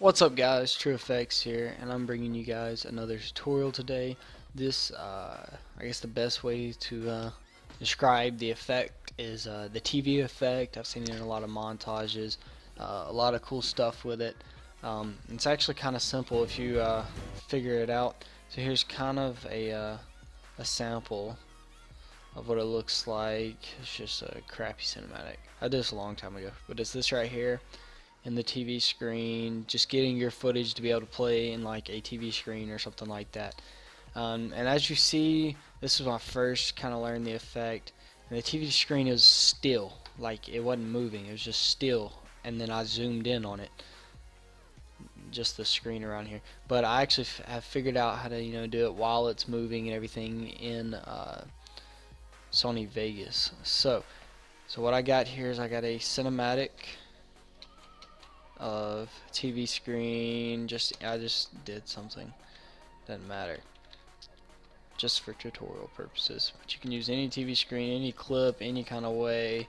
What's up guys, Tru3 here, and I'm bringing you guys another tutorial today. This, I guess the best way to describe the effect is the TV effect. I've seen it in a lot of montages, a lot of cool stuff with it. It's actually kind of simple if you figure it out. So here's kind of a sample of what it looks like. It's just a crappy cinematic. I did this a long time ago, but it's this right here in the TV screen, just getting your footage to be able to play in like a TV screen or something like that. And as you see, this was when I first kind of learned the effect, and the TV screen is still, like it wasn't moving, it was just still, and then I zoomed in on it, just the screen around here. But I actually have figured out how to do it while it's moving and everything in Sony Vegas. So what I got here is I got a cinematic of TV screen. I just did something, doesn't matter, just for tutorial purposes, but you can use any TV screen, any clip, any kind of way,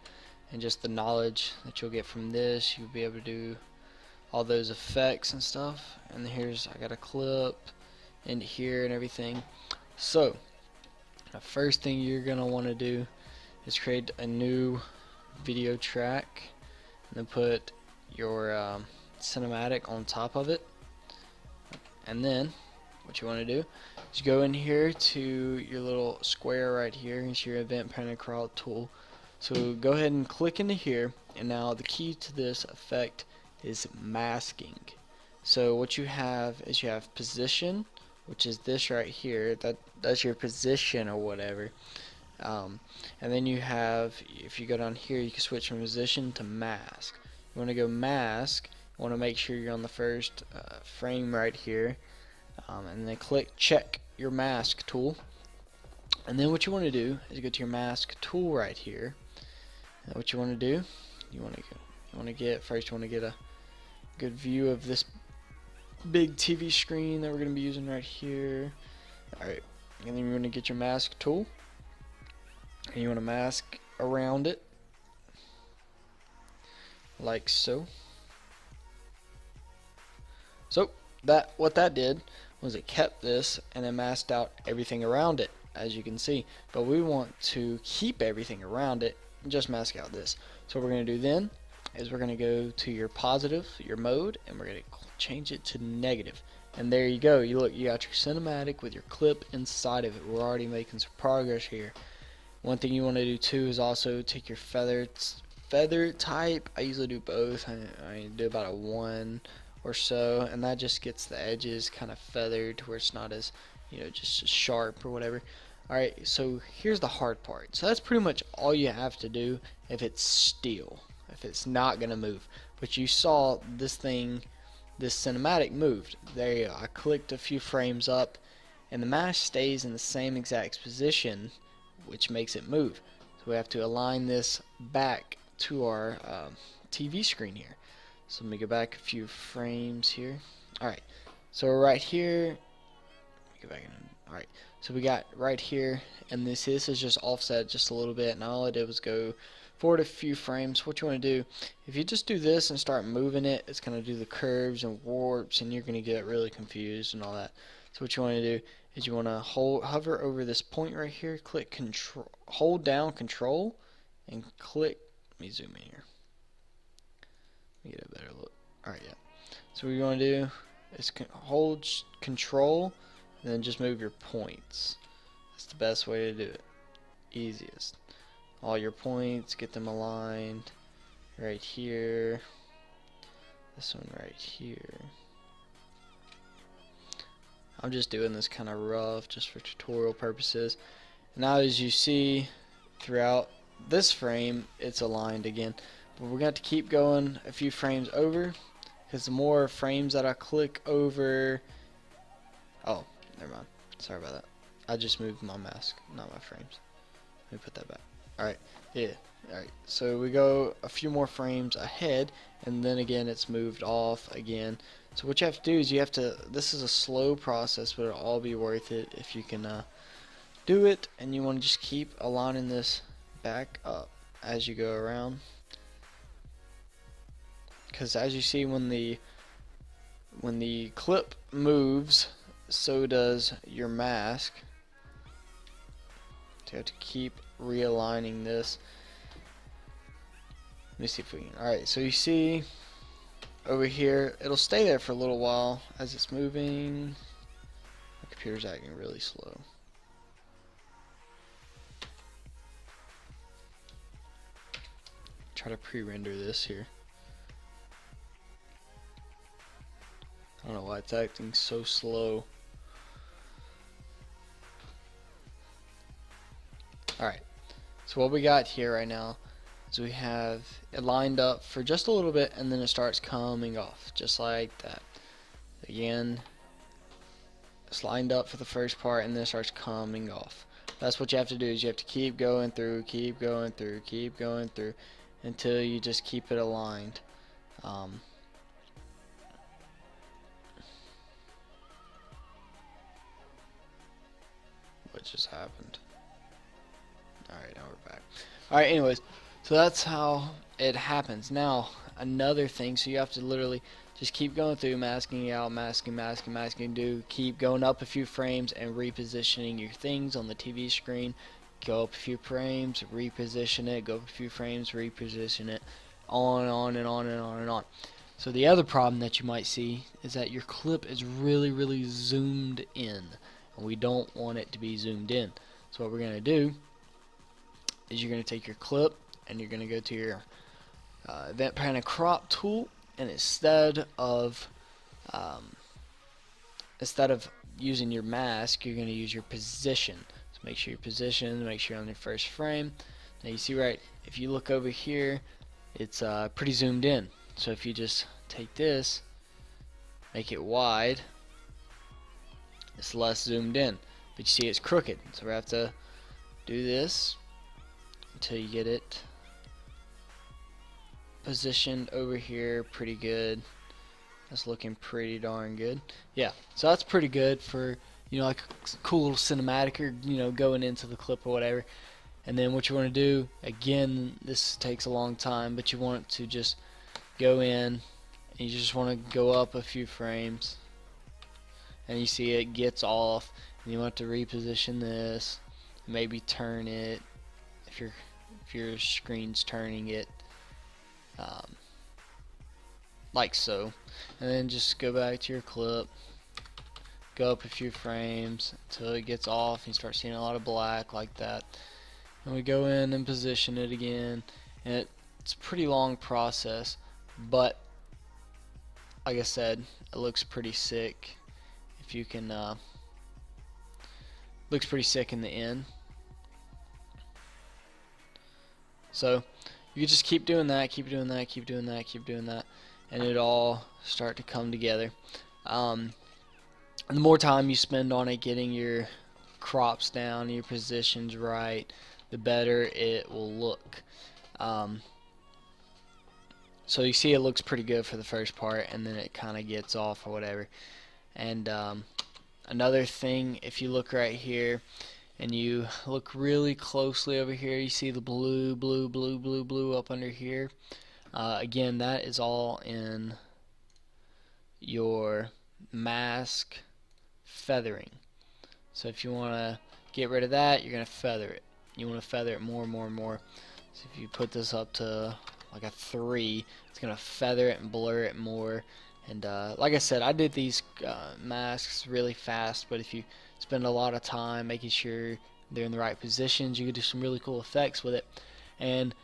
and just the knowledge that you'll get from this, you'll be able to do all those effects and stuff. And I got a clip in here and everything. So the first thing you're gonna want to do is create a new video track and then put your cinematic on top of it. And then what you want to do is go in here to your little square right here. It's your event pattern crowd tool. So go ahead and click into here, and now the key to this effect is masking. So what you have is you have position, which is this right here. That's your position or whatever. And then you have, if you go down here, you can switch from position to mask. You want to go mask. You want to make sure you're on the first frame right here, and then click check your mask tool. And then what you want to do is go to your mask tool right here. And what you want to do, you want to get a good view of this big TV screen that we're going to be using right here. Alright, and then you want to get your mask tool, and you want to mask around it like so. So what that did was it kept this and it masked out everything around it, as you can see. But we want to keep everything around it and just mask out this. So what we're going to do then is we're going to go to your positive, your mode, and we're going to change it to negative. And there you go. You got your cinematic with your clip inside of it. We're already making some progress here. One thing you want to do too is also take your feather type. I usually do both. I do about a 1 or so, and that just gets the edges kind of feathered to where it's not as just sharp or whatever. Alright, so here's the hard part. So that's pretty much all you have to do if it's still, if it's not gonna move. But you saw this cinematic moved. There you go. I clicked a few frames up and the mask stays in the same exact position, which makes it move. So we have to align this back to our TV screen here. So let me go back a few frames here. Alright, so right here, go back in. Alright, so we got right here, and this is just offset just a little bit, and all I did was go forward a few frames. What you want to do, if you just do this and start moving it, it's going to do the curves and warps, and you're going to get really confused and all that. So what you want to do is you want to hover over this point right here, click control, hold down control, and click. Let me zoom in here. Let me get a better look. Alright, yeah. So what you want to do is hold control and then just move your points. That's the best way to do it. Easiest. All your points, get them aligned right here. This one right here. I'm just doing this kind of rough just for tutorial purposes. Now as you see throughout this frame, it's aligned again. But we're going to keep going a few frames over, because the more frames that I click over, oh, never mind, sorry about that, I just moved my mask, not my frames. Let me put that back. Alright, yeah, alright, so we go a few more frames ahead, and then again it's moved off again. So what you have to do is this is a slow process, but it'll all be worth it if you can do it. And you want to just keep aligning this back up as you go around, because as you see, when the when the clip moves, so does your mask. So you have to keep realigning this. Let me see if we can. Alright, so you see over here, it'll stay there for a little while as it's moving. My computer's acting really slow. Try to pre-render this here. I don't know why it's acting so slow. Alright, so what we got here right now is we have it lined up for just a little bit, and then it starts coming off, just like that. Again, it's lined up for the first part, and then it starts coming off. That's what you have to do, is you have to keep going through, keep going through, keep going through, until you just keep it aligned. What just happened? Alright, now we're back. Alright, anyways, so that's how it happens. Now, another thing, so you have to literally just keep going through, masking out, masking, keep going up a few frames and repositioning your things on the TV screen. Go up a few frames, reposition it, go up a few frames, reposition it, on and on and on and on and on. So the other problem that you might see is that your clip is really zoomed in, and we don't want it to be zoomed in. So what we're going to do is you're going to take your clip and you're going to go to your event pattern crop tool, and instead of using your mask, you're going to use your position. So make sure your position, make sure you're on your first frame. Now you see, right, if you look over here, it's pretty zoomed in. So if you just take this, make it wide, it's less zoomed in, but you see it's crooked. So we have to do this until you get it positioned over here pretty good. That's looking pretty darn good. Yeah, so that's pretty good for, you know, like a cool little cinematic, or, you know, going into the clip or whatever. And then what you want to do, again, this takes a long time, but you want to just go in and you just want to go up a few frames, and you see it gets off, and you want to reposition this, maybe turn it if your screen's turning it, like so, and then just go back to your clip, go up a few frames until it gets off and you start seeing a lot of black like that, and we go in and position it again, and it's a pretty long process, but like I said, it looks pretty sick. If you can looks pretty sick in the end. So you can just keep doing that, keep doing that, keep doing that, keep doing that, and it all start to come together. And the more time you spend on it, getting your crops down, your positions right, the better it will look. So you see it looks pretty good for the first part, and then it kind of gets off or whatever. And another thing, if you look right here and you look really closely over here, you see the blue up under here. Again, that is all in your mask feathering. So if you want to get rid of that, you're going to feather it. You want to feather it more and more and more. So if you put this up to like a 3, it's going to feather it and blur it more. And like I said, I did these masks really fast, but if you spend a lot of time making sure they're in the right positions, you can do some really cool effects with it. And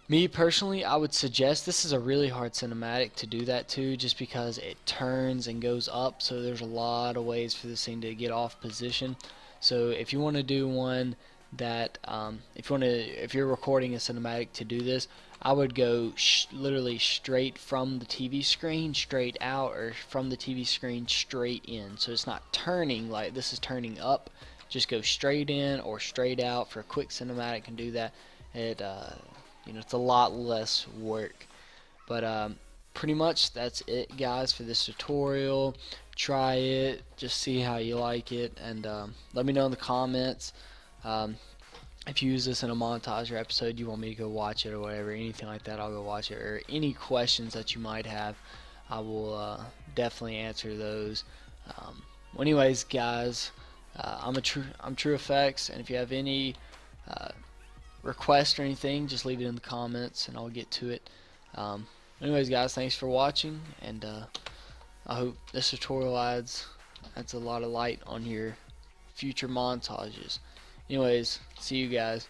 me personally, I would suggest, this is a really hard cinematic to do that too, just because it turns and goes up, so there's a lot of ways for this thing to get off position. So if you want to do one that if you're recording a cinematic to do this, I would go literally straight from the TV screen straight out, or from the TV screen straight in, so it's not turning like this is turning up. Just go straight in or straight out for a quick cinematic and do that. It you know, it's a lot less work. But pretty much that's it, guys, for this tutorial. Try it, just see how you like it, and let me know in the comments if you use this in a montage or episode, you want me to go watch it or whatever, anything like that, I'll go watch it, or any questions that you might have. I will definitely answer those. Well, anyways, guys, I'm Tru Effects, and if you have any uh, requests or anything, just leave it in the comments, and I'll get to it. Anyways, guys, thanks for watching, and I hope this tutorial adds a lot of light on your future montages. Anyways, see you guys.